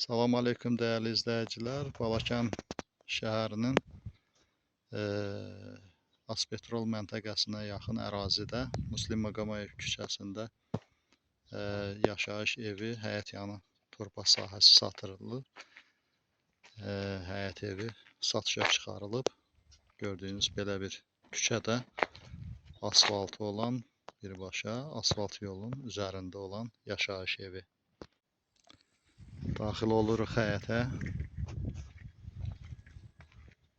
Salam aleyküm değerli izləyicilər. Balakən şəhərinin Aspetrol məntəqəsinə yaxın ərazidə Muslim Maqomayev küçəsində yaşayış evi, həyətyanı torpaq sahəsi satılır. Həyət evi satışa çıxarılıb. Gördüyünüz belə bir küçədə asfaltı olan, birbaşa asfalt yolun üzərində olan yaşayış evi. Daxil oluruq həyətə.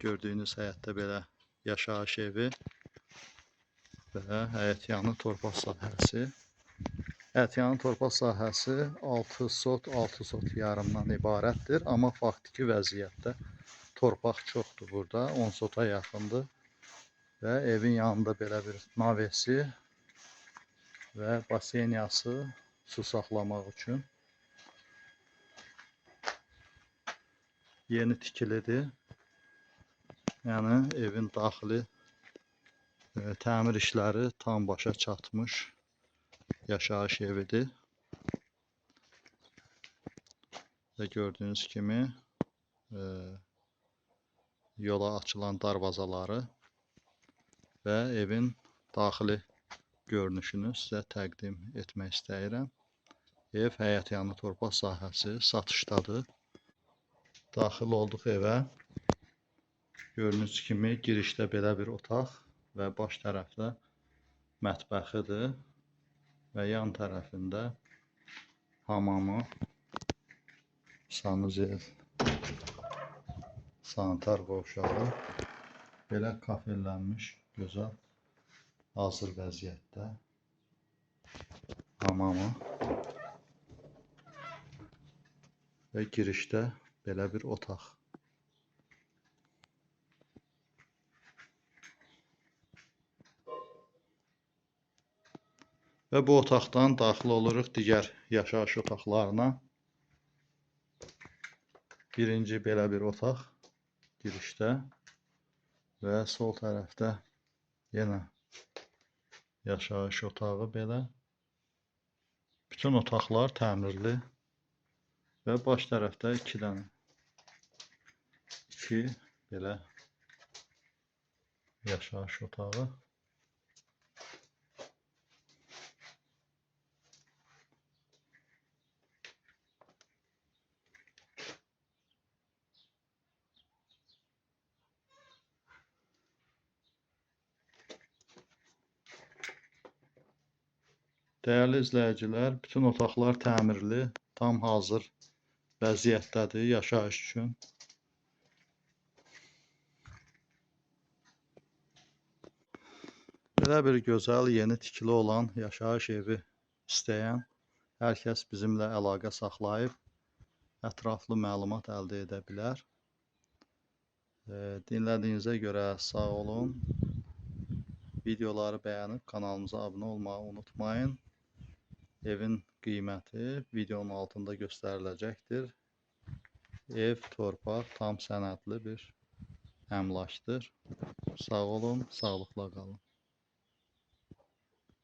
Gördüyünüz həyətdə belə yaşayış evi və həyətyanı torpaq sahəsi. Həyətyanı torpaq sahəsi 6 sot, 6 sot yarımdan ibarətdir. Amma faktiki vəziyyətdə torpaq çoxdur burada. 10 sota yaxındır. Və evin yanında belə bir navesi və basenyası su saxlamaq üçün. Yeni tikilidir. Yəni evin daxili təmir işləri tam başa çatmış yaşayış evidir. Və gördüyünüz kimi yola açılan darvazaları və evin daxili görünüşünü sizə təqdim etmək istəyirəm. Ev həyətyanı torpaq sahəsi satışdadır. Daxil olduq evə. Gördüyünüz kimi girişdə belə bir otaq və baş tərəfdə mətbəxidir və yan tərəfində hamamı, sanuzel, sanitar qovşağı, belə kafelənmiş, gözəl, hazır vəziyyətdə hamamı və girişdə belə bir otaq. Və bu otaqdan daxil oluruq digər yaşayış otaqlarına. Birinci belə bir otaq girişdə və sol tərəfdə yenə yaşayış otağı belə. Bütün otaqlar təmirli və baş tərəfdə iki belə yaşayış otağı. Değerli izləyicilər, bütün otaqlar təmirli, tam hazır vəziyyətdədir yaşayış üçün. Belə bir gözəl, yeni tikili olan yaşayış evi istəyən hər kəs bizimlə əlaqə saxlayıb ətraflı məlumat əldə edə bilər. Dinlədiyinizə görə sağ olun. Videoları bəyənib kanalımıza abunə olmağı unutmayın. Evin qiyməti videonun altında göstəriləcəkdir. Ev, torpaq tam sənədli bir əmlakdır. Sağ olun, sağlıqla qalın.